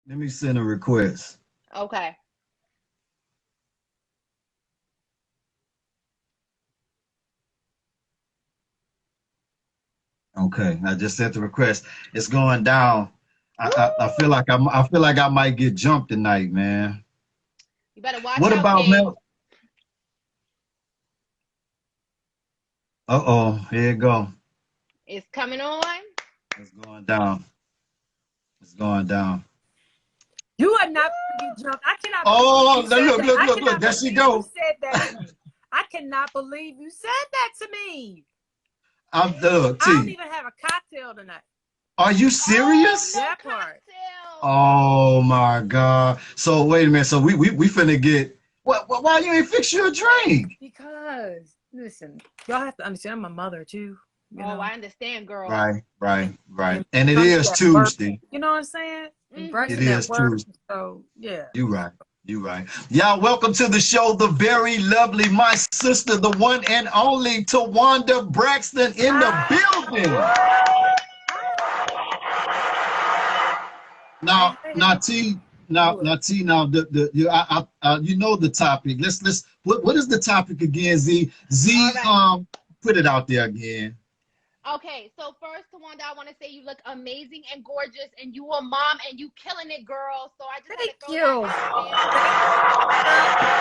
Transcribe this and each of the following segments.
Let me send a request. Okay. Okay, I just sent the request. It's going down. I feel Ooh, like I feel like I might get jumped tonight, man. you better watch What out, about King. Mel? Uh-oh, here it go. It's coming on. It's going down. It's going down. You are not gonna get Woo! jumped. I cannot believe Oh, you said look, that. look, I look, look. cannot There she believe you go. said that to me. I cannot believe you said that to me. I'm look, I don't T. even have a cocktail tonight. Are you Oh, serious? no That part. cocktail. Oh my God. So wait a minute. So we finna get why you ain't fix you a drink? Because listen, y'all have to understand I'm a mother too, you Oh, know. I understand, girl. Right, right, And, right. and And it trying to is be at work. Tuesday. You know what I'm saying? And It Braxton Mm-hmm. at is work. Tuesday. So yeah. You right. You right. Y'all, welcome to the show. The very lovely, my sister, the one and only Towanda Braxton in the Ah, building. hey, Now, hey, now, hey. T, What? the you, you know the topic. Let's what is the topic again? All Z, right. put it out there again. Okay, so first, Tawanda, I want to say you look amazing and gorgeous, and you a mom, and you killing it, girl. So I just had to Thank throw that you. out Thank there. you.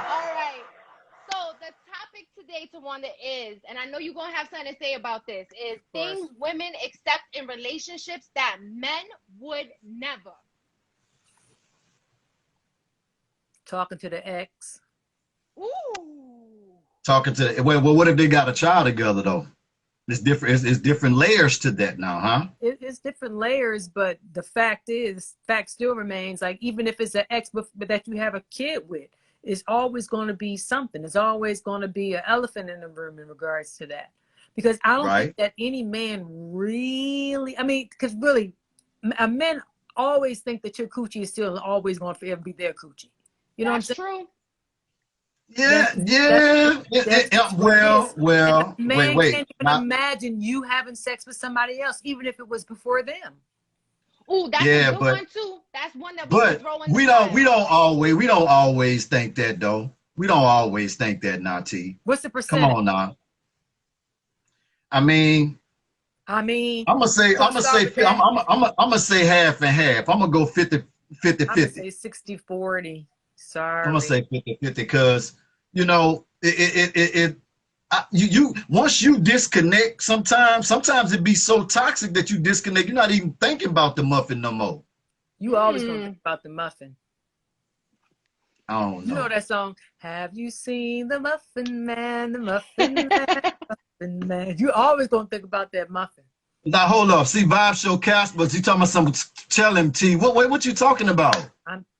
All right. So the topic today, Tawanda, is, and I know you're gonna have something to say about this, is Of course. things women accept in relationships that men would never. Talking to the ex. Ooh. Talking to well, what if they got a child together though? It's different. It's different layers to that now, huh? It's different layers, but the fact still remains, like even if it's an ex but that you have a kid with, it's always going to be something. It's always going to be an elephant in the room in regards to that. Because I don't think Right, that any man really, I mean, because really, men always think that your coochie is still always going to forever be their coochie. You know what I'm That's saying? true. yeah, That's yeah. just what it Well, is. And a well. man Wait. can't even Not imagine you having sex with somebody else, even if it was before them. Ooh, that's a yeah, good one too. That's one that we could but throw in the we don't pile. always think that though. We don't always think that now, T. What's the Come percentage? on now. I mean, I mean, I'm gonna say, gonna start with that. I'm gonna say half and half. I'm gonna go 50, 50, I'm gonna 50. say 60-40. I'm gonna Sorry. say 50, 50 because you know you once you disconnect, sometimes it be so toxic that you disconnect. You're not even thinking about the muffin no more. You always gonna think Mm. about the muffin. I don't You know know. that song? Have you seen the Muffin Man? The Muffin Man, Muffin Man. You always gonna think about that muffin. Now hold up. See, Vibe Show Casper, you talking about some tell him T. What you talking about?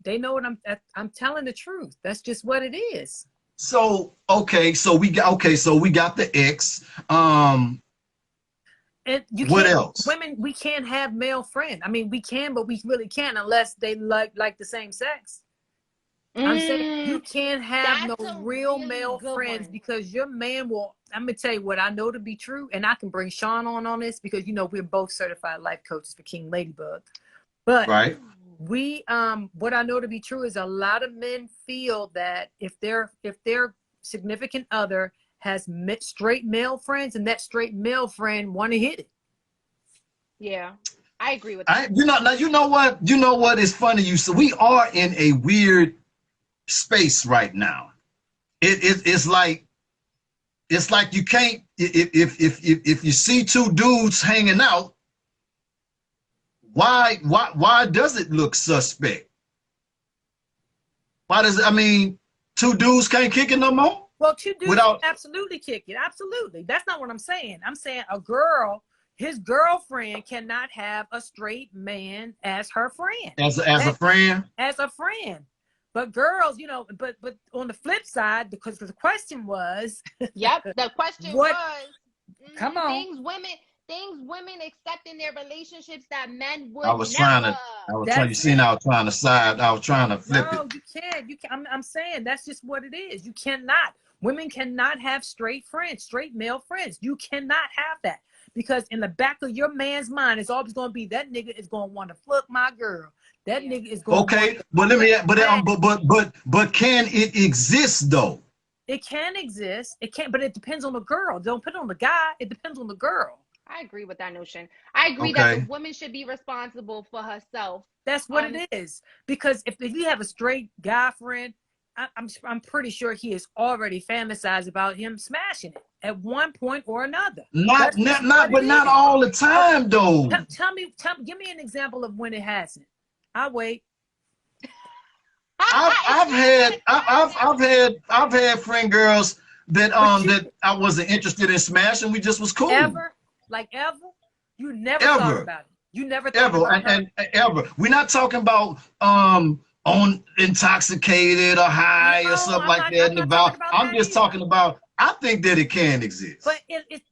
They know what I'm telling the truth. That's just what it is. So so we got the X. And you What can't, else? women, we can't have male friends. I mean, we can, but we really can't unless they like the same sex. I'm saying you Mm. can't have no That's a real really male good friends one. because your man will. I'm gonna tell you what I know to be true, and I can bring Sean on this because you know we're both certified life coaches for King Ladybug. But Right. we, what I know to be true is a lot of men feel that if their significant other has straight male friends and that straight male friend want to hit it. Yeah, I agree with I that. you know now you know what is funny you so we are in a weird space right now. It's like you can't if you see two dudes hanging out, why does it look suspect? Why does it, I mean two dudes can't kick it no more Well, two dudes can without absolutely kick it. Absolutely. That's not what I'm saying. I'm saying a girl, his girlfriend cannot have a straight man as her friend. as a That friend? as a friend. But girls, you know, but on the flip side, because the question was, Yep. The question what was, come on. things women accept in their relationships that men I would was trying never. to you That's seen it. I was trying to flip it. No, you can't. You can I'm saying that's just what it is. You cannot. Women cannot have straight friends, straight male friends. You cannot have that because in the back of your man's mind, it's always going to be that nigga is going to want to fuck my girl. That nigga is going to okay, but let me, but can it exist though? It can exist. It can't, but it depends on the girl. Don't put it on the guy. It depends on the girl. I agree with that notion. I agree that the woman should be responsible for herself. That's what it is. Because if you have a straight guy friend, I'm pretty sure he has already fantasized about him smashing it at one point or another. Not all the time though. Give me an example of when it hasn't. I'll wait. I've had friend girls that that I wasn't interested in smashing. We just was cool. Ever? You never thought about it. You never thought about it. Ever. We're not talking about on intoxicated or high or something like that. I'm just talking about, I think that it can exist. But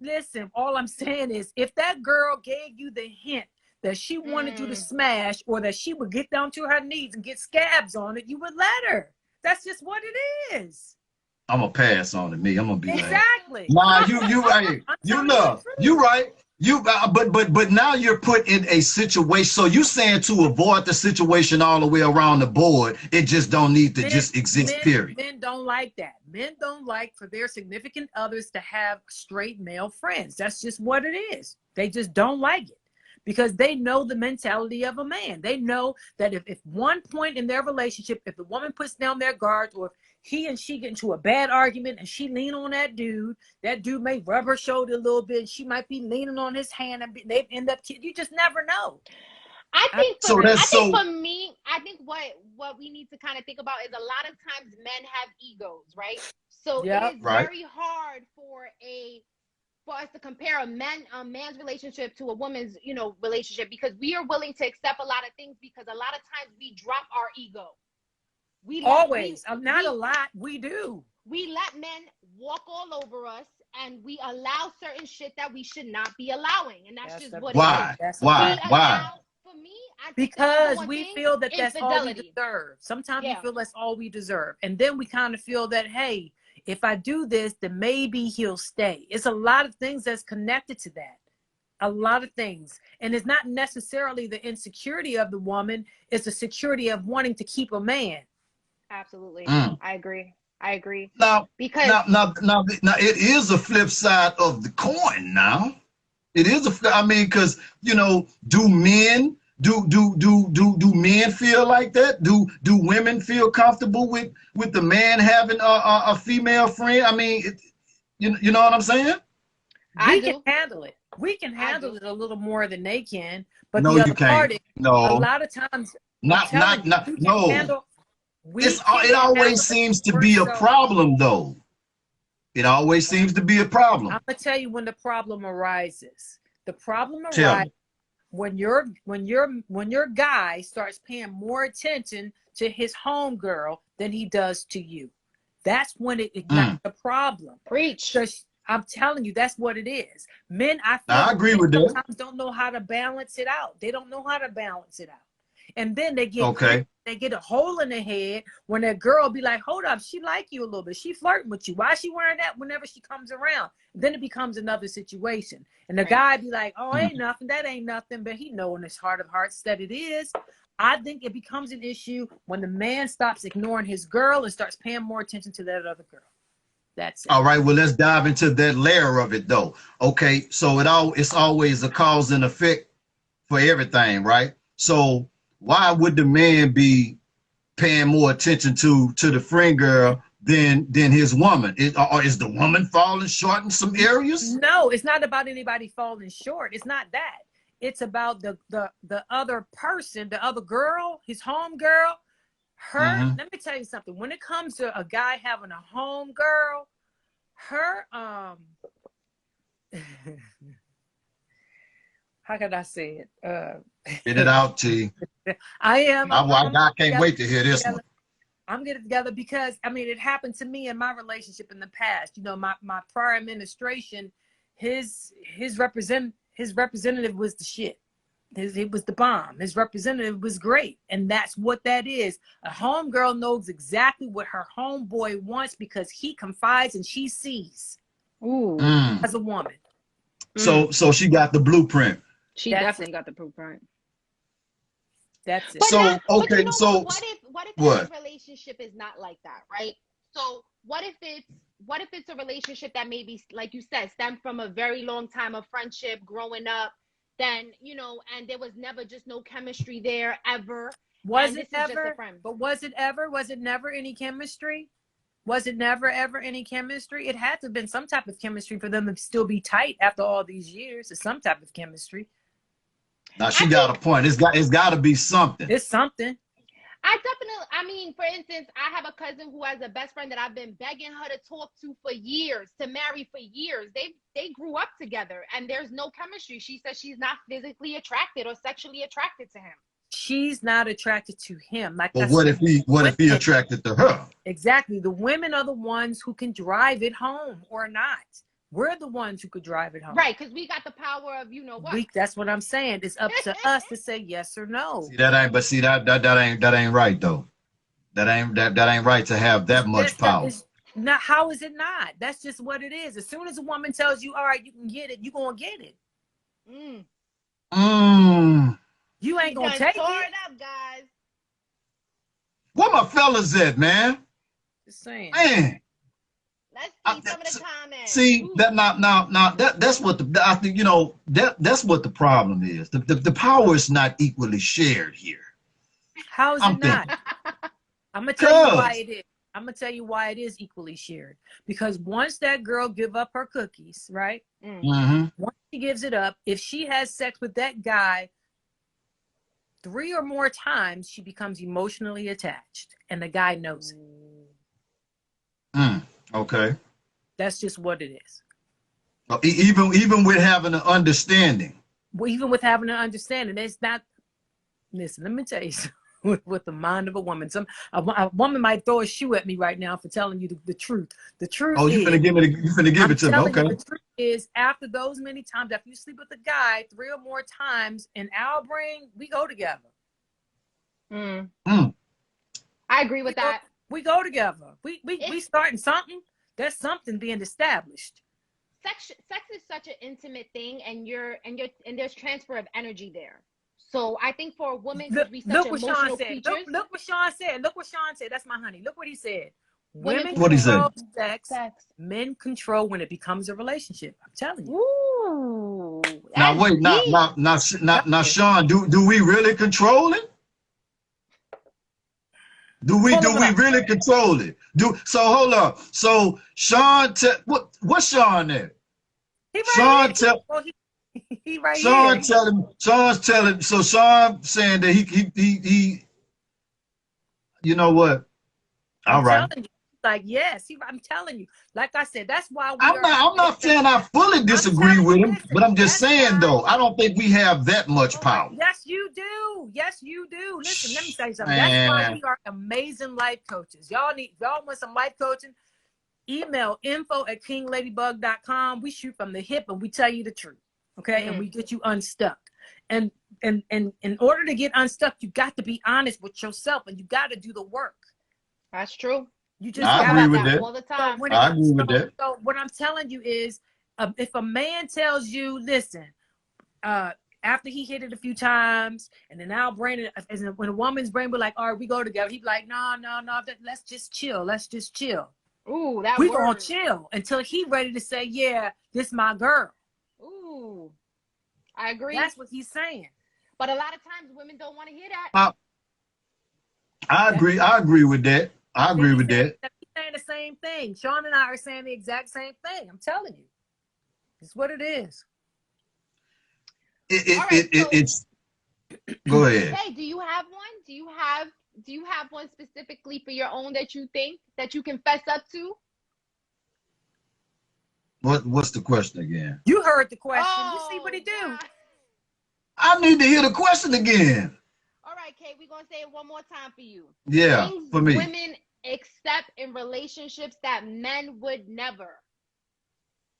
listen, all I'm saying is if that girl gave you the hint that she wanted you to smash, or that she would get down to her knees and get scabs on it, you would let her. That's just what it is. I'm gonna pass on to me. I'm gonna be exactly. Like, nah, you right. You right. But now you're put in a situation. So you saying to avoid the situation all the way around the board, it just don't need to just exist. Period. Men don't like that. Men don't like for their significant others to have straight male friends. That's just what it is. They just don't like it. Because they know the mentality of a man. They know that if one point in their relationship, if the woman puts down their guards, or if he and she get into a bad argument and she lean on that dude may rub her shoulder a little bit, and she might be leaning on his hand, and they end up, you just never know. I think for me, what we need to kind of think about is a lot of times men have egos, right? So it is very hard for us to compare a man's relationship to a woman's, relationship, because we are willing to accept a lot of things, because a lot of times we drop our ego. We do. We let men walk all over us, and we allow certain shit that we should not be allowing, and that's just what it is. Why? For me, because we feel that that's all we deserve. Sometimes we feel that's all we deserve, and then we kind of feel that, hey, if I do this, then maybe he'll stay. It's a lot of things that's connected to that. A lot of things. And it's not necessarily the insecurity of the woman. It's the security of wanting to keep a man. Absolutely. I agree. Now, it is a flip side of the coin now. It is because, do men feel like that? Do women feel comfortable with the man having a female friend? I mean, you know what I'm saying? We can handle it. We can handle it a little more than they can. But no, the other you can't. part is, a lot of times, it always seems to be a problem, though. It always seems to be a problem. I'm gonna tell you when the problem arises. The problem arises when your guy starts paying more attention to his homegirl than he does to you. That's when it ignites the problem. Preach. I'm telling you, that's what it is. Men, I agree with that. Sometimes don't know how to balance it out. They don't know how to balance it out. And then they get a hole in their head when that girl be like, hold up, she like you a little bit. She flirting with you. Why is she wearing that whenever she comes around? And then it becomes another situation. And the guy be like, oh, ain't nothing. That ain't nothing. But he know in his heart of hearts that it is. I think it becomes an issue when the man stops ignoring his girl and starts paying more attention to that other girl. That's it. All right, well, let's dive into that layer of it, though. Okay, so it's always a cause and effect for everything, right? So why would the man be paying more attention to the friend girl than his woman? Or is the woman falling short in some areas? No, it's not about anybody falling short. It's not that. It's about the other person, the other girl, his home girl. Let me tell you something. When it comes to a guy having a home girl, how can I say it? Get it out, T. I can't wait to hear this one. I'm getting together because, it happened to me in my relationship in the past. My prior administration, his representative was the shit. It was the bomb. His representative was great. And that's what that is. A homegirl knows exactly what her homeboy wants because he confides and she sees. As a woman. So she got the blueprint. She definitely got the blueprint. That's it. But so okay, you know so what if a relationship is not like that, right? So what if it's a relationship that maybe, like you said, stemmed from a very long time of friendship, growing up, then and there was never just no chemistry there ever. Was it ever? But was it ever? Was it never any chemistry? Was it never ever any chemistry? It had to have been some type of chemistry for them to still be tight after all these years. It's some type of chemistry. Now she got a point. It's got to be something. It's something. I mean, for instance, I have a cousin who has a best friend that I've been begging her to talk to for years, to marry for years. They grew up together and there's no chemistry. She says she's not physically attracted or sexually attracted to him. She's not attracted to him. Like, but what if he attracted to her? Exactly. The women are the ones who can drive it home or not. We're the ones who could drive it home. Right, because we got the power of what. That's what I'm saying. It's up to us to say yes or no. See, that ain't right though. That ain't right to have that much power. Not, how is it not? That's just what it is. As soon as a woman tells you, all right, you can get it, you're gonna get it. You ain't gonna take it. Up, guys. Where my fellas at, man? Just saying. Man. Let's see some of the comments. See, that's what I think, that's what the problem is. The power is not equally shared here. How is it not? I'm gonna tell you why it is. I'm gonna tell you why it is equally shared. Because once that girl give up her cookies, right? Once she gives it up, if she has sex with that guy 3 or more times, she becomes emotionally attached, and the guy knows it. Okay. That's just what it is. Even with having an understanding. Well, even with having an understanding, it's not. Listen, let me tell you something. With the mind of a woman, a woman might throw a shoe at me right now for telling you the truth. The truth. Oh, you finna give it to me? Okay. The truth is, after those many times, after you sleep with a guy 3 or more times, in our brain, we go together. I agree with that. We go together. We starting something. There's something being established. Sex is such an intimate thing, and there's transfer of energy there. So I think for a woman to be such emotional creatures. Look what Sean said. Look what Sean said. That's my honey. Look what he said. Women control sex. Men control when it becomes a relationship. I'm telling you. Ooh. Now wait, now Sean, do we really control it? Do we really control it? So hold up. So Sean, what's Sean at? Sean right Sean here. Sean's telling. So Sean saying that he you know what? All right. Like, yes, I'm telling you. Like I said, that's why I'm not saying I fully disagree with him, but I'm just saying though, I don't think we have that much power. Yes, you do. Yes, you do. Listen, let me tell you something. That's why we are amazing life coaches. Y'all want some life coaching? Email info@kingladybug.com. We shoot from the hip and we tell you the truth. Okay, and we get you unstuck. And in order to get unstuck, you got to be honest with yourself, and you got to do the work. That's true. You just I agree with that all the time. I agree with that. So what I'm telling you is, if a man tells you, listen, after he hit it a few times, and then our brain, when a woman's brain be like, all right, we go together, he'd be like, no, let's just chill. Let's just chill. Ooh, we gonna chill until he ready to say, yeah, this my girl. Ooh, I agree. That's what he's saying. But a lot of times women don't want to hear that. I agree with that. I agree with that. He's saying the same thing. Sean and I are saying the exact same thing. I'm telling you. It's what it is. It's go ahead. Hey, do you have one? Do you have one specifically for your own that you think that you can fess up to? What's the question again? You heard the question. You see what he do. God. I need to hear the question again. All right, Kay, we're going to say it one more time for you. Yeah, Things for me. Women accept in relationships that men would never.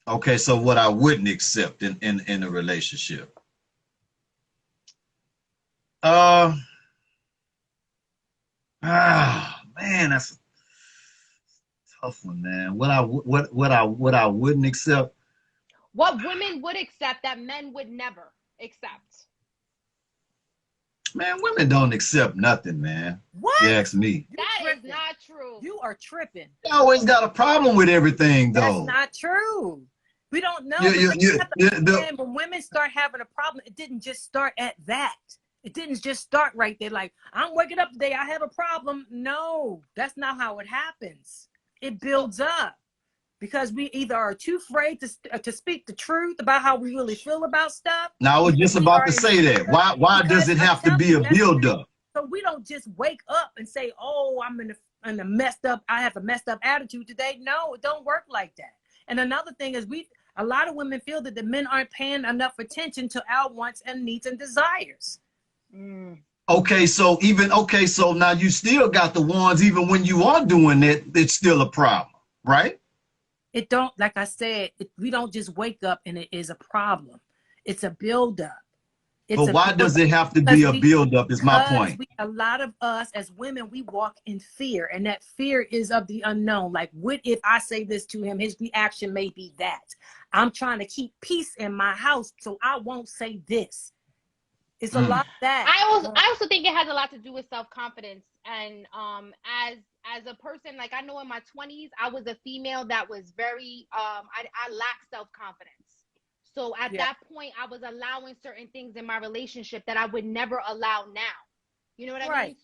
Okay, so what I wouldn't accept in a relationship. Man, that's a tough one, man. What I wouldn't accept. What women would accept that men would never accept? Man, women don't accept nothing, man. What? You ask me. That is not true. You are tripping. They always got a problem with everything, though. That's not true. We don't know. When women start having a problem, it didn't just start at that. It didn't just start right there. Like, I'm waking up today, I have a problem. No, that's not how it happens. It builds up. Because we either are too afraid to speak the truth about how we really feel about stuff. Now, I was just about to say that. Why does it have to be a buildup? So we don't just wake up and say, oh, I have a messed up attitude today. No, it don't work like that. And another thing is a lot of women feel that the men aren't paying enough attention to our wants and needs and desires. Okay, so now you still got the ones, even when you are doing it, it's still a problem, right? It don't, like I said, we don't just wake up and it is a problem. It's a buildup. But why does it have to be a buildup is my point. A lot of us as women, we walk in fear, and that fear is of the unknown. Like, what if I say this to him? His reaction may be that. I'm trying to keep peace in my house, so I won't say this. It's a lot of that. I also think it has a lot to do with self-confidence. And as a person, like, I know in my 20s, I was a female that was very, I lacked self-confidence. So at that point, I was allowing certain things in my relationship that I would never allow now. You know what I mean?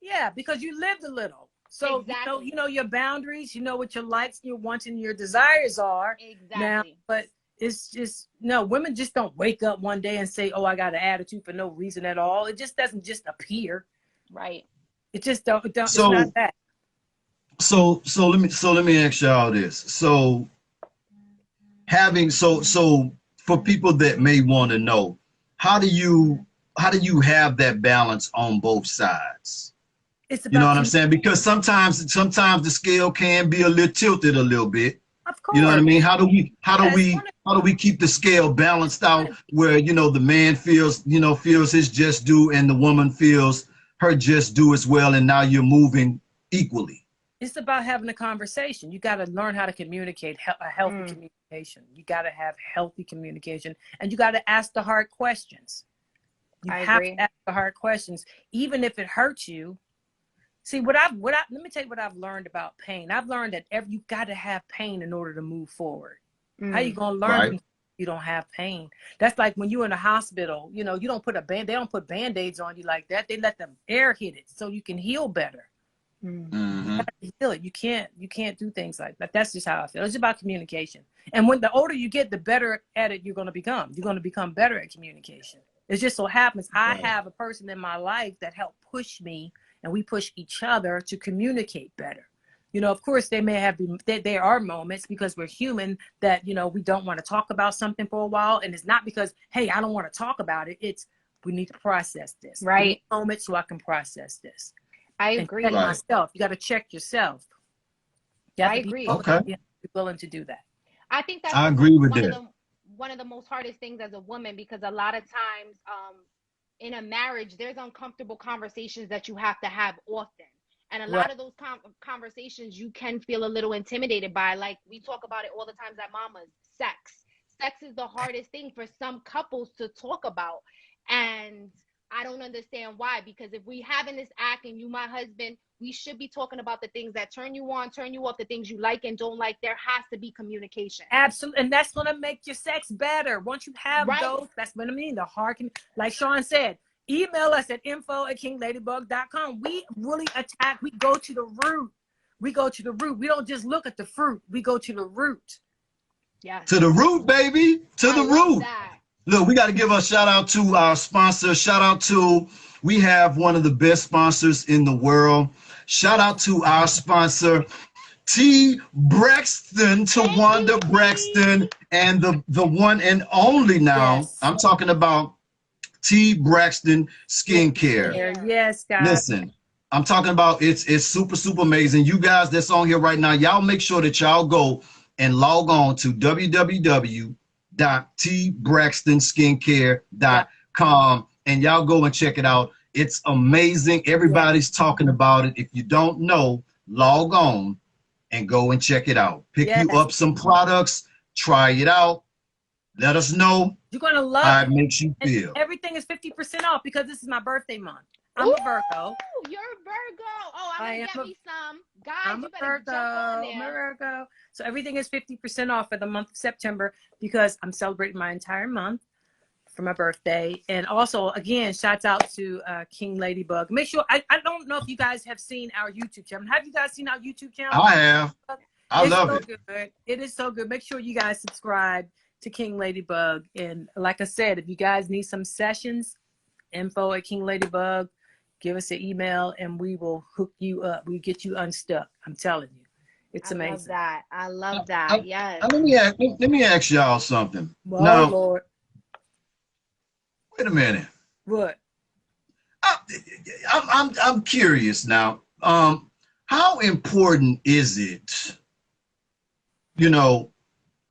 Yeah, because you lived a little. So exactly. you know your boundaries, you know what your likes, your wants, and your desires are. Exactly. Now, but it's just, no, women just don't wake up one day and say, oh, I got an attitude for no reason at all. It just doesn't just appear. Right. It just don't it's not that. So let me ask y'all this. So for people that may want to know, how do you have that balance on both sides? It's about, you know what I'm saying? Because sometimes the scale can be a little tilted a little bit. Of course. You know what I mean? How do we keep the scale balanced out where, you know, the man feels his just due and the woman feels her just due as well, and now you're moving equally? It's about having a conversation. You got to learn how to communicate, a healthy communication. You got to have healthy communication, and you got to ask the hard questions. I agree. To ask the hard questions, even if it hurts you. See, let me tell you what I've learned about pain. I've learned that you got to have pain in order to move forward. How you gonna learn when you don't have pain? That's like when you're in a hospital. You know, you don't put they don't put Band-Aids on you like that. They let the air hit it so you can heal better. You gotta heal it. You can't do things like that. That's just how I feel. It's about communication. And when the older you get, the better at it you're gonna become. You're gonna become better at communication. It just so happens I have a person in my life that helped push me, and we push each other to communicate better. You know, of course, there are moments, because we're human, that, you know, we don't want to talk about something for a while. And it's not because, hey, I don't want to talk about it. It's, we need to process this. Right. Moment so I can process this. I agree. Check myself. You got to check yourself. I agree. You have to be willing to do that. I think that's I agree with that. One of the most hardest things as a woman, because a lot of times in a marriage, there's uncomfortable conversations that you have to have often. And a lot of those conversations you can feel a little intimidated by. Like, we talk about it all the times at Mama's. Sex is the hardest thing for some couples to talk about. And I don't understand why, because if we having this act and you my husband, we should be talking about the things that turn you on, turn you off, the things you like and don't like. There has to be communication. Absolutely. And that's going to make your sex better. Once you have those, that's what I mean. The heart can, like Sean said, email us at info@kingladybug.com. We really attack. We go to the root. We don't just look at the fruit. We go to the root. Yeah. To the root, baby. To the root. Look, we got to give a shout out to our sponsor. We have one of the best sponsors in the world. Shout out to our sponsor, Braxton, Towanda Braxton, and the one and only now. Yes. I'm talking about Braxton Skincare. Yes, guys. Listen, I'm talking about it's super amazing. You guys that's on here right now, y'all make sure that y'all go and log on to www.tbraxtonskincare.com and y'all go and check it out. It's amazing. Everybody's talking about it. If you don't know, log on and go and check it out. Pick you up some products, try it out, Let us know. You're gonna love how it makes you feel. And everything is 50% off because this is my birthday month. I'm a Virgo. You're a Virgo. Oh, I'm gonna get me some. Guys, I'm you a better Virgo. jump on there. I'm a Virgo. So everything is 50% off for the month of September because I'm celebrating my entire month for my birthday. And also, again, shouts out to King Ladybug. Make sure, I don't know if you guys have seen our YouTube channel. Have you guys seen our YouTube channel? I have. I love it. Good. It is so good. Make sure you guys subscribe to King Ladybug. And like I said, if you guys need some sessions, info@King Ladybug, give us an email and we will hook you up. We get you unstuck. I'm telling you. It's amazing. I love that. Yes. Let me ask y'all something. Oh, now, Lord. Wait a minute. What? I'm curious now. How important is it, you know,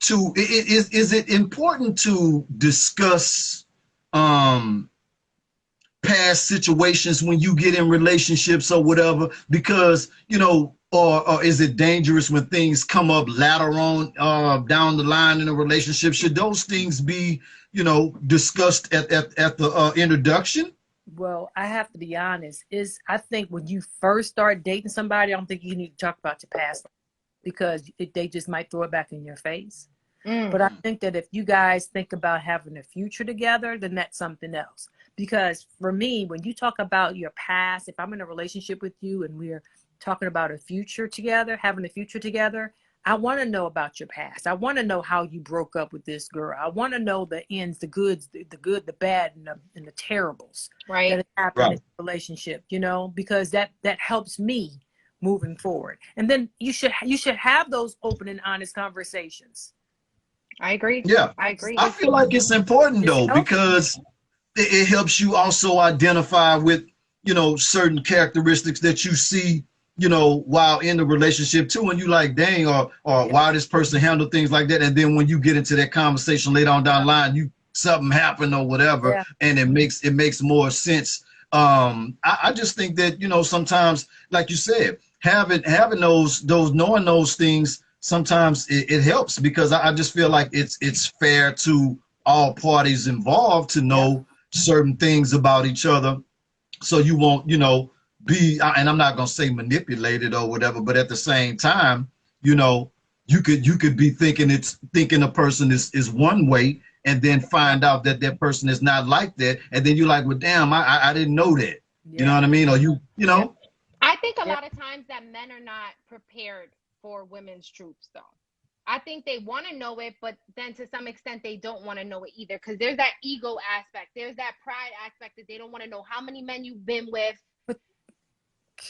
is it important to discuss past situations when you get in relationships or whatever? Because, you know, or is it dangerous when things come up later on down the line in a relationship? Should those things be, you know, discussed at the introduction? Well, I have to be honest. I think when you first start dating somebody, I don't think you need to talk about your past because they just might throw it back in your face. But I think that if you guys think about having a future together, then that's something else. Because for me, when you talk about your past, if I'm in a relationship with you and we're talking about a future together, having a future together, I want to know about your past. I want to know how you broke up with this girl. I want to know the ends, the goods, the good, the bad, and the terribles that happen in a relationship, you know, because that helps me moving forward. And then you should have those open and honest conversations. I agree. Yeah, I agree. I feel like it's important though, because it helps you also identify with, you know, certain characteristics that you see, you know, while in the relationship too, and you like, dang, or why this person handle things like that. And then when you get into that conversation later on down the line, something happened or whatever, and it makes more sense. I just think that, you know, sometimes, like you said, having those knowing those things, sometimes it helps, because I just feel like it's fair to all parties involved to know certain things about each other, so you won't, you know, be, and I'm not gonna say manipulated or whatever, but at the same time, you know, you could be thinking a person is one way, and then find out that person is not like that, and then you're like, well, damn, I didn't know that. You know what I mean? Or you know. I think a lot of times that men are not prepared for women's truths, though. I think they want to know it, but then to some extent they don't want to know it either, because there's that ego aspect, there's that pride aspect that they don't want to know how many men you've been with. But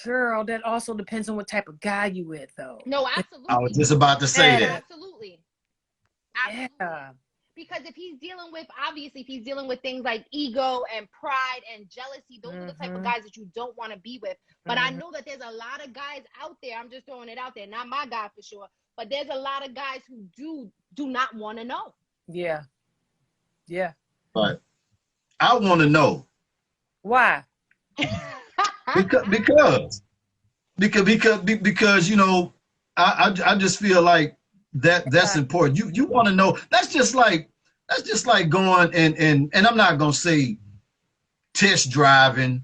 girl, that also depends on what type of guy you with, though. No, absolutely. I was just about to say that. Absolutely. Yeah. Because if he's dealing with things like ego and pride and jealousy, those are the type of guys that you don't want to be with. But I know that there's a lot of guys out there, I'm just throwing it out there, not my guy for sure, but there's a lot of guys who do not want to know. Yeah. Yeah. But I want to know. Why? because you know, I just feel like that's important. You want to know. That's just like going and I'm not gonna say test driving,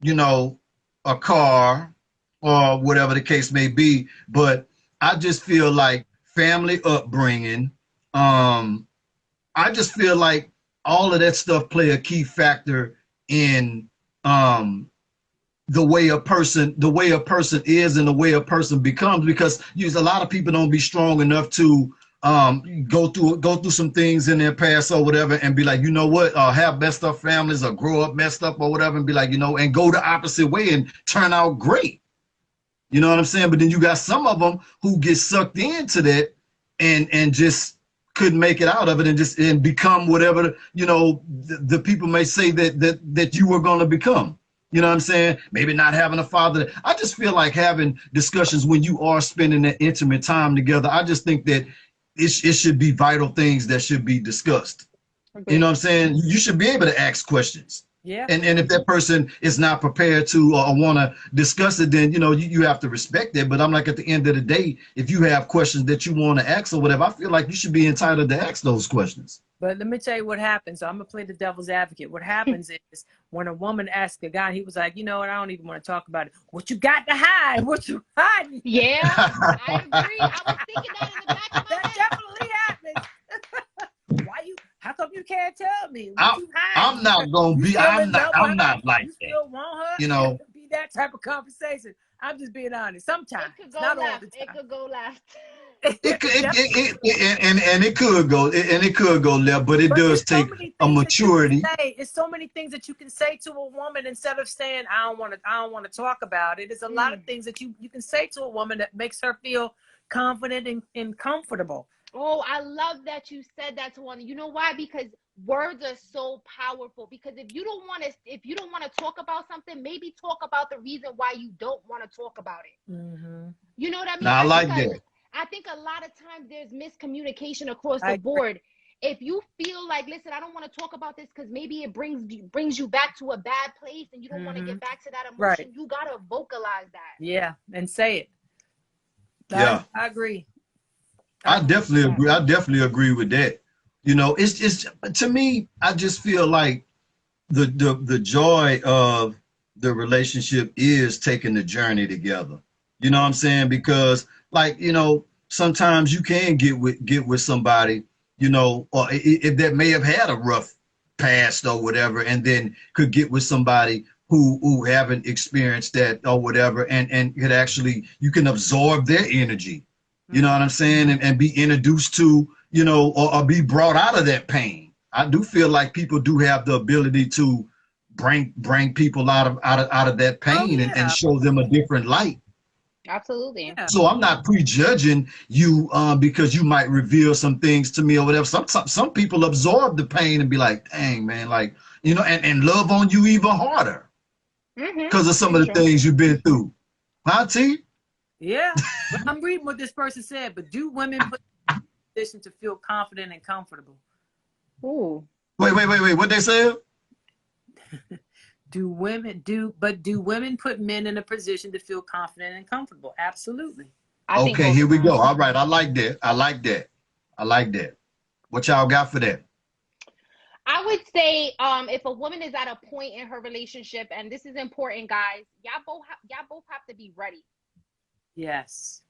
you know, a car or whatever the case may be, but I just feel like family upbringing. I just feel like all of that stuff play a key factor in the way a person is and the way a person becomes, because a lot of people don't be strong enough to go through some things in their past or whatever and be like, you know what, have messed up families or grow up messed up or whatever, and be like, you know, and go the opposite way and turn out great. You know what I'm saying? But then you got some of them who get sucked into that and just couldn't make it out of it and become whatever, you know, the people may say that you were going to become. You know what I'm saying? Maybe not having a father. I just feel like having discussions when you are spending that intimate time together. I just think that it should be vital things that should be discussed. Okay. You know what I'm saying? You should be able to ask questions. Yeah. And if that person is not prepared to or want to discuss it, then, you know, you have to respect it. But I'm like, at the end of the day, if you have questions that you want to ask or whatever, I feel like you should be entitled to ask those questions. But let me tell you what happens. So I'm going to play the devil's advocate. What happens is when a woman asks a guy, he was like, you know what, I don't even want to talk about it. What you got to hide? What you hiding? Yeah, I agree. I was thinking that in the back of my head. That definitely happens. Why you? How come you can't tell me? I'm not gonna be. I'm not like you that. Still want her? You know, be that type of conversation. I'm just being honest. Sometimes it could go not left. all the time. It could go left. It could go left, but it does take a maturity. It's so many things that you can say to a woman instead of saying I don't want to talk about it. There's a lot of things that you can say to a woman that makes her feel confident and comfortable. Oh, I love that you said that, Towanda. You know why? Because words are so powerful. Because if you don't want to talk about something, maybe talk about the reason why you don't want to talk about it. Mm-hmm. You know what I mean? Now, I like that. I think a lot of times there's miscommunication across the board. If you feel like, listen, I don't want to talk about this because maybe it brings you back to a bad place and you don't want to get back to that emotion, you got to vocalize that. Yeah, and say it. Yeah. I agree. I definitely agree. I definitely agree with that. You know, it's to me, I just feel like the joy of the relationship is taking the journey together. You know what I'm saying? Because, like, you know, sometimes you can get with somebody, you know, or if that may have had a rough past or whatever, and then could get with somebody who haven't experienced that or whatever, and could actually, you can absorb their energy. You know what I'm saying? And be introduced to, you know, or be brought out of that pain. I do feel like people do have the ability to bring people out of that pain and show them a different light. Absolutely. Yeah. So I'm not prejudging you because you might reveal some things to me or whatever. Some people absorb the pain and be like, dang, man, like, you know, and love on you even harder because of some of the things you've been through. Huh, T? Yeah, I'm reading what this person said, but do women put in a position to feel confident and comfortable? Ooh. Wait, what they said? Do women put men in a position to feel confident and comfortable? Absolutely. Okay, here we go. All right, I like that. What y'all got for that? I would say if a woman is at a point in her relationship, and this is important, guys, y'all both have to be ready. Yes.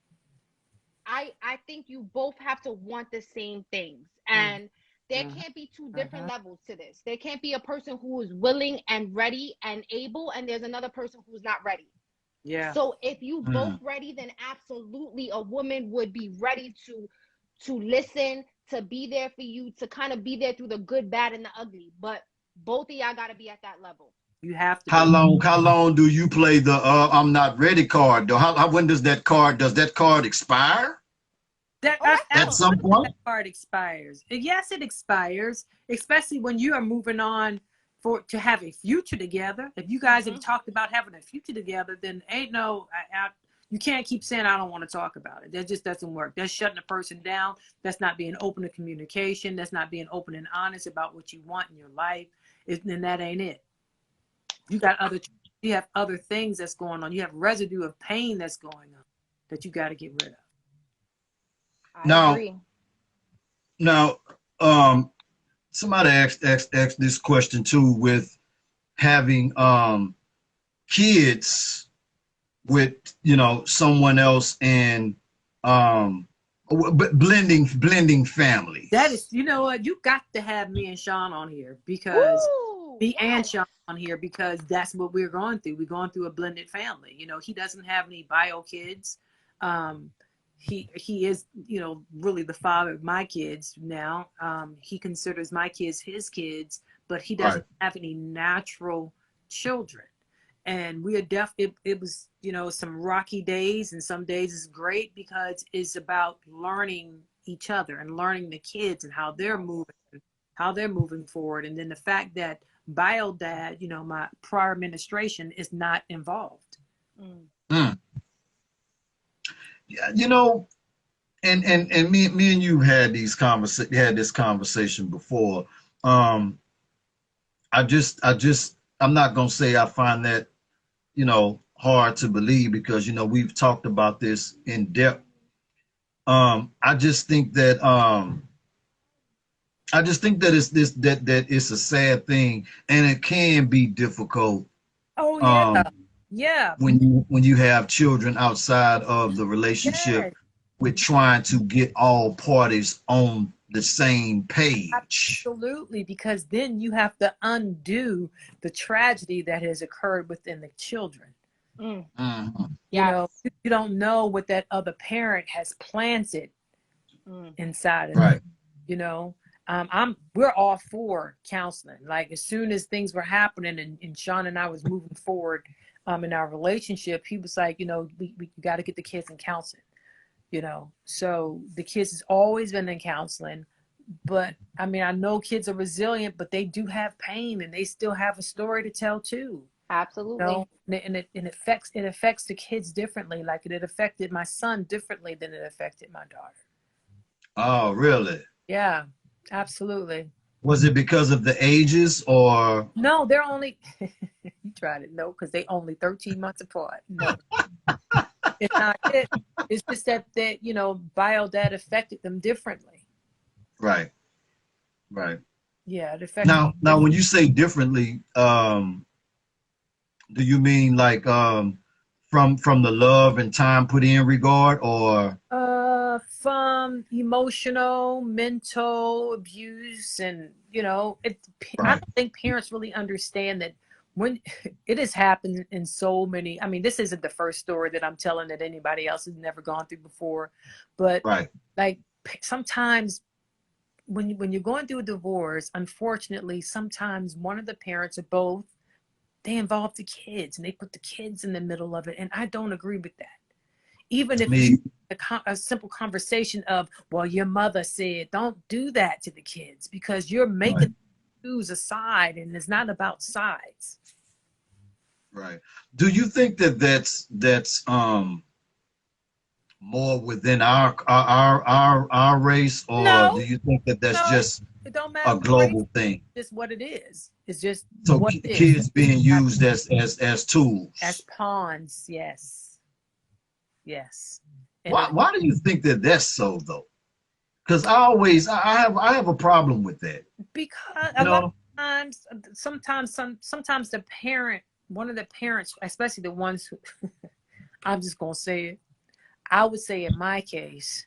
I think you both have to want the same things. And there can't be two different levels to this. There can't be a person who is willing and ready and able, and there's another person who's not ready. Yeah. So if you both ready, then absolutely a woman would be ready to listen, to be there for you, to kind of be there through the good, bad, and the ugly. But both of y'all got to be at that level. You have to. How long do you play the I'm not ready card though? When does that card expire? At some point that card expires. Yes, it expires, especially when you are moving on to have a future together. If you guys have talked about having a future together, then ain't no you can't keep saying I don't want to talk about it. That just doesn't work. That's shutting a person down. That's not being open to communication. That's not being open and honest about what you want in your life. And that ain't it. You have other things that's going on. You have residue of pain that's going on that you got to get rid of. I agree. Now, somebody asked this question too, with having kids with, you know, someone else and blending families. That is, you know what, you got to have me and Sean on here because and Sean on here because that's what we're going through. We're going through a blended family. You know, he doesn't have any bio kids. He is, you know, really the father of my kids now. He considers my kids his kids, but he doesn't have any natural children. And we are it was, you know, some rocky days, and some days is great because it's about learning each other and learning the kids and how they're moving forward. And then the fact that bio dad, you know, my prior administration is not involved. Yeah, you know, and me and you had this conversation before. I just I'm not gonna say I find that, you know, hard to believe, because, you know, we've talked about this in depth. I just think that that it's a sad thing, and it can be difficult. Oh yeah, yeah. When you have children outside of the relationship, yes. with trying to get all parties on the same page. Absolutely, because then you have to undo the tragedy that has occurred within the children. Mm-hmm. You know, you don't know what that other parent has planted inside of them. You know, we're all for counseling. Like, as soon as things were happening and Sean and I was moving forward in our relationship, he was like, you know, we got to get the kids in counseling. You know, so the kids has always been in counseling. But I mean, I know kids are resilient, but they do have pain, and they still have a story to tell too. Absolutely. You know? And it affects the kids differently. Like, it affected my son differently than it affected my daughter. Oh, really? Yeah, absolutely. Was it because of the ages, or? No, they're only, you tried it. No, because they only 13 months apart. No, it's not it. It's just that, you know, bio-dad affected them differently. Right. Right. Yeah, it affected them. Now, when you say differently, do you mean like from the love and time put in regard, or? From emotional, mental abuse, and, you know, I don't think parents really understand that when it has happened in so many. I mean, this isn't the first story that I'm telling that anybody else has never gone through before, but like, sometimes when you're going through a divorce, unfortunately, sometimes one of the parents, or both, they involve the kids, and they put the kids in the middle of it, and I don't agree with that. Even if it's a simple conversation of, well, your mother said, don't do that to the kids, because you're making choose a side, and it's not about sides. Right. Do you think that that's more within our race, or do you think that that's just it don't matter, a global thing? It's just what it is. It's just so what it kids is. Being used as tools, as pawns. Yes. And why do you think that that's so, though? Because I have a problem with that. Because a lot of times, sometimes the parent, one of the parents, especially the ones who, I'm just gonna say it. I would say in my case,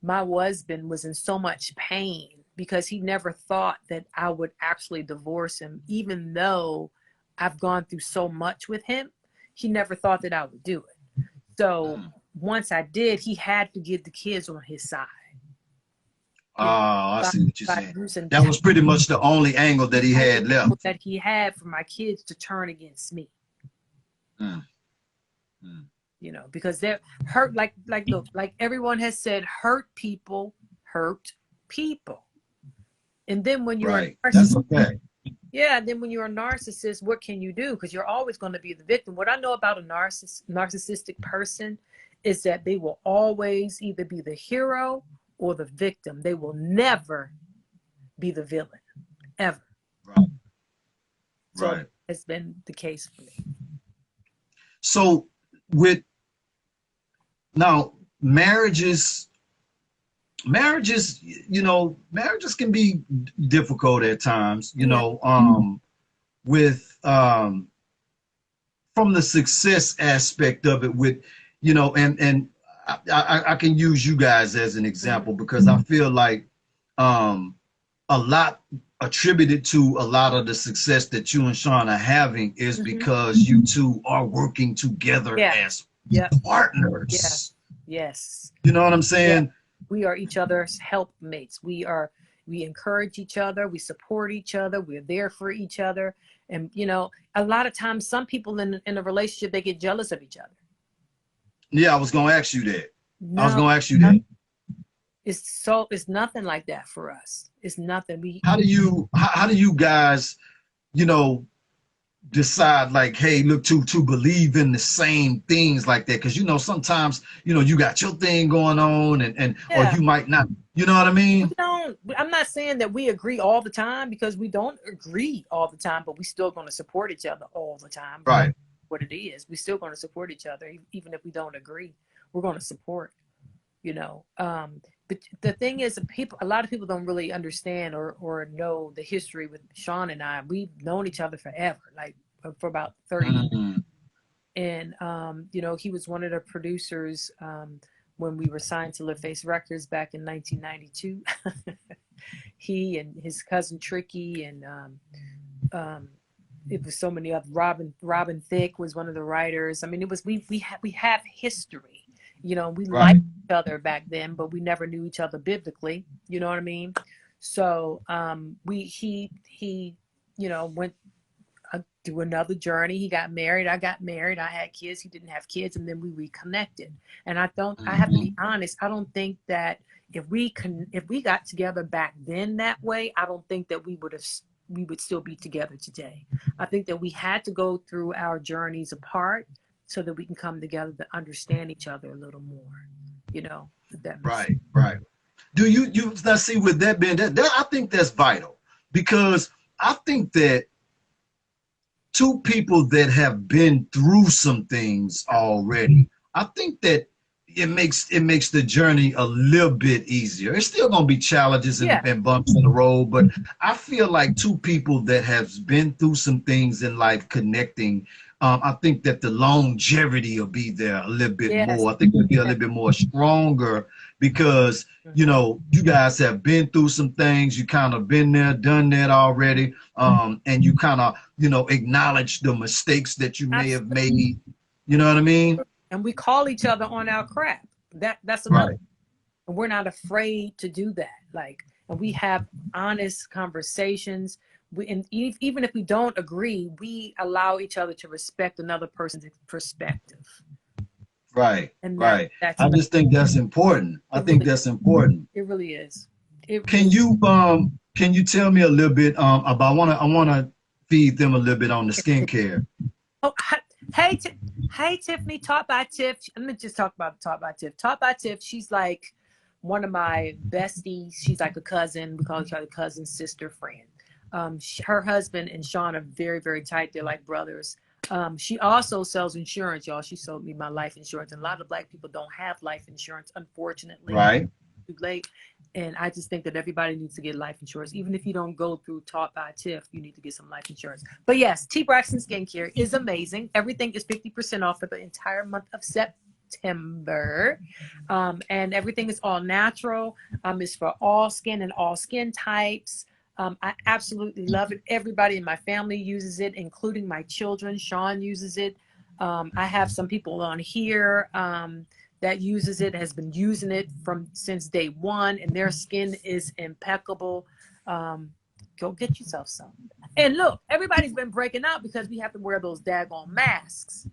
my husband was in so much pain because he never thought that I would actually divorce him, even though I've gone through so much with him. He never thought that I would do it. So once I did, he had to get the kids on his side. Oh, I see what you're saying. That was pretty much the only angle that he had left. That he had for my kids to turn against me. You know, because they're hurt, like look, like everyone has said, hurt people. And then when you're a narcissist, then when you're a narcissist, what can you do? Because you're always going to be the victim. What I know about a narcissistic person is that they will always either be the hero or the victim. They will never be the villain, ever. So it's been the case for me. So now marriages, you know, marriages can be difficult at times, you know, with from the success aspect of it, with, you know, and I can use you guys as an example, because I feel like a lot attributed to a lot of the success that you and Sean are having is because you two are working together as partners. Yes. You know what I'm saying? We are each other's helpmates. We encourage each other. We support each other. We're there for each other. And, you know, a lot of times, some people in a relationship, they get jealous of each other. Yeah, I was going to ask you that. It's nothing like that for us. It's nothing. How do you guys, you know, decide, like, hey, look, to believe in the same things like that? Because, you know, sometimes, you know, you got your thing going on, and or you might not, you know what I mean? I'm not saying that we agree all the time, because we don't agree all the time, but we still going to support each other all the time. Right. What it is, we still going to support each other, even if we don't agree. We're going to support, you know. But the thing is, a lot of people don't really understand or know the history with Sean and I. We've known each other forever, like for about 30 years. And, you know, he was one of the producers when we were signed to LaFace Records back in 1992. He and his cousin Tricky, and it was so many other. Robin Thicke was one of the writers. I mean, it was we have history. You know, we liked each other back then, but we never knew each other biblically. You know what I mean? So he you know, went through another journey. He got married. I got married. I had kids. He didn't have kids, and then we reconnected. And I have to be honest. I don't think that if we got together back then that way, I don't think that we would still be together today. I think that we had to go through our journeys apart so that we can come together to understand each other a little more. You know, right. Do you now see, with that being that I think that's vital, because I think that two people that have been through some things already, I think that it makes the journey a little bit easier. It's still gonna be challenges and bumps in the road, but I feel like two people that have been through some things in life connecting, I think that the longevity will be there a little bit more. I think it'll be a little bit more stronger, because you know, you guys have been through some things. You kind of been there, done that already, and you kind of, you know, acknowledge the mistakes that you may have made. You know what I mean? And we call each other on our crap. That's another. Right. And we're not afraid to do that. Like, and we have honest conversations. And even if we don't agree, we allow each other to respect another person's perspective. Right. And I just think that's important. I think that's important. It really is. Can you tell me a little bit about? I wanna feed them a little bit on the skincare. Oh, hey Tiffany, Taught by Tiff. Let me just talk about Taught by Tiff. Taught by Tiff, she's like one of my besties. She's like a cousin. We call each other cousin, sister, friend. Her husband and Sean are very, very tight. They're like brothers. She also sells insurance, y'all. She sold me my life insurance. And a lot of Black people don't have life insurance, unfortunately. Right. Too late. And I just think that everybody needs to get life insurance. Even if you don't go through Taught by Tiff, you need to get some life insurance. But yes, T. Braxton Skincare is amazing. Everything is 50% off for the entire month of September. And everything is all natural. It's for all skin and all skin types. I absolutely love it. Everybody in my family uses it, including my children. Sean uses it. I have some people on here that uses it, has been using it since day one, and their skin is impeccable. Go get yourself some. And look, everybody's been breaking out because we have to wear those daggone masks.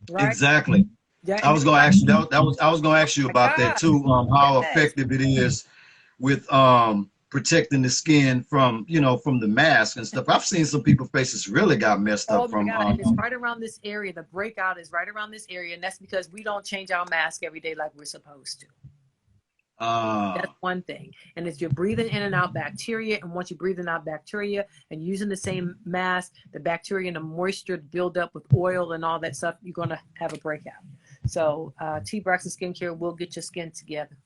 Right? Exactly. Yeah, I was going to ask you I was going to ask you about that too. How effective it is with protecting the skin from, you know, from the mask and stuff. I've seen some people's faces really got messed up from. And it's right around this area. The breakout is right around this area, and that's because we don't change our mask every day like we're supposed to. That's one thing. And if you're breathing in and out bacteria, and once you're breathing out bacteria and using the same mask, the bacteria and the moisture build up with oil and all that stuff, you're going to have a breakout. So T. Braxton Skincare will get your skin together.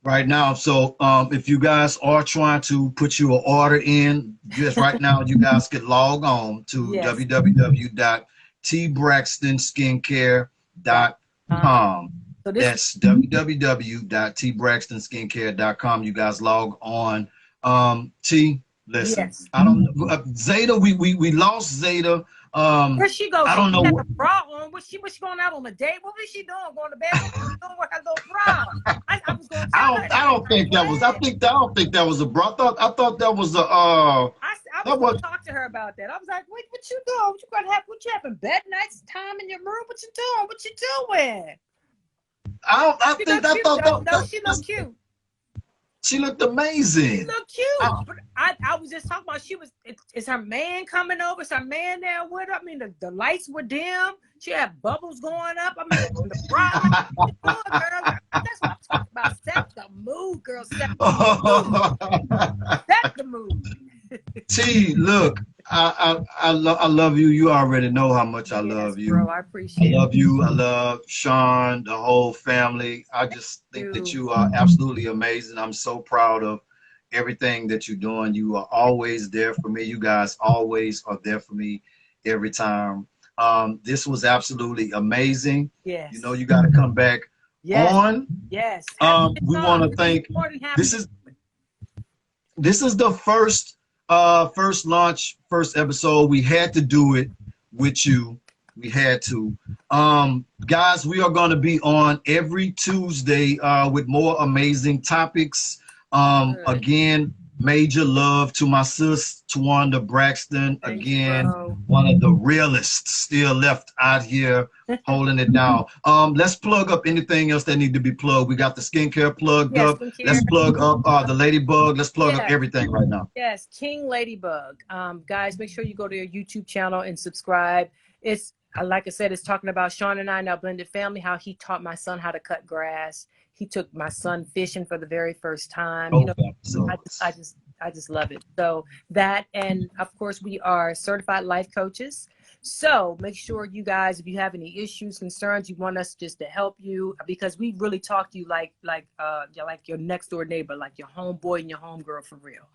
Right now, so if you guys are trying to put your order in, just right now, you guys can log on to www.tbraxtonskincare.com. That's www.tbraxtonskincare.com. You guys log on. T, listen, I don't know. Zeta, we lost Zeta. Where she goes? I don't know. What bra on? Was she going out on a date? What was she doing? Going to bed? What was she doing with her little bra? I don't think that was. I don't think that was a bra. I thought that was a. I was going to talk to her about that. I was like, wait, what you doing? What you having bed nights time in your room? What you doing? What you doing? I thought no, she looked cute. She looked amazing. She looked cute. But I was just talking about, is her man coming over? Is her man there with her? I mean, the lights were dim. She had bubbles going up. I mean, the bra. That's what I'm talk about set the mood, girl. Set the mood. Set the mood. T, look, I love you. You already know how much I love you. Bro, I appreciate it. I love you. I love Sean, the whole family. I just think that you are absolutely amazing. I'm so proud of everything that you're doing. You are always there for me. You guys always are there for me every time. This was absolutely amazing. Yes. You know, you got to come back on. Yes. We want to thank. This is the first episode. We had to do it with you. We had to. Guys, we are going to be on every Tuesday with more amazing topics. Again, major love to my sis, Towanda Braxton. Again, one of the realists still left out here holding it down. Let's plug up anything else that need to be plugged. We got the skincare plugged up. Let's plug up the Ladybug. Let's plug up everything right now. Yes, King Ladybug. Guys, make sure you go to your YouTube channel and subscribe. It's like I said, it's talking about Sean and I, our blended family, how he taught my son how to cut grass. He took my son fishing for the very first time. You know, I just love it. So that, and of course we are certified life coaches. So make sure you guys, if you have any issues, concerns, you want us just to help you, because we really talk to you like your next door neighbor, like your homeboy and your homegirl for real.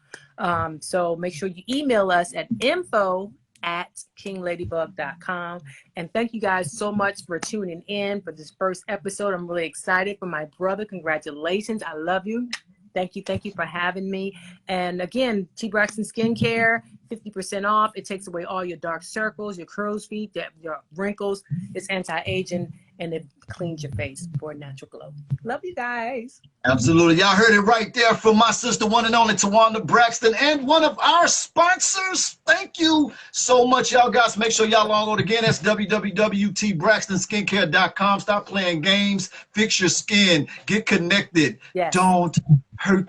So make sure you email us at info@kingladybug.com. And thank you guys so much for tuning in for this first episode. I'm really excited for my brother. Congratulations. I love you. Thank you for having me. And again, T. Braxton Skincare, 50% off. It takes away all your dark circles, your crow's feet, your wrinkles. It's anti-aging, and it cleans your face for a natural glow. Love you guys. Absolutely. Y'all heard it right there from my sister, one and only Towanda Braxton, and one of our sponsors. Thank you so much, y'all guys. Make sure y'all log on again. That's www.tbraxtonskincare.com. Stop playing games. Fix your skin. Get connected. Yes. Don't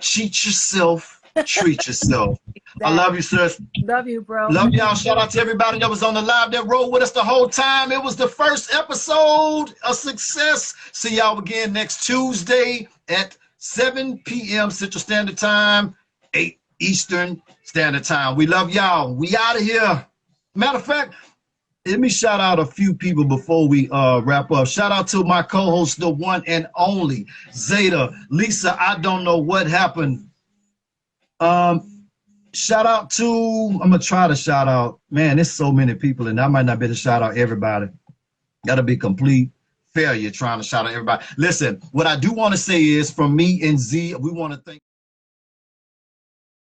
cheat yourself. Treat yourself. Exactly. I love you, sis. Love you, bro. Love y'all. Shout out to everybody that was on the live that rode with us the whole time. It was the first episode, a success. See y'all again next Tuesday at 7 p.m. Central Standard Time, 8 Eastern Standard Time. We love y'all. We out of here. Matter of fact, let me shout out a few people before we wrap up. Shout out to my co-host, the one and only Zada Lisa. I don't know what happened. Shout out to, I'm gonna try to shout out, man, there's so many people and I might not be able to shout out everybody. Gotta be complete failure trying to shout out everybody. Listen, what I do want to say is, from me and Z, we want to thank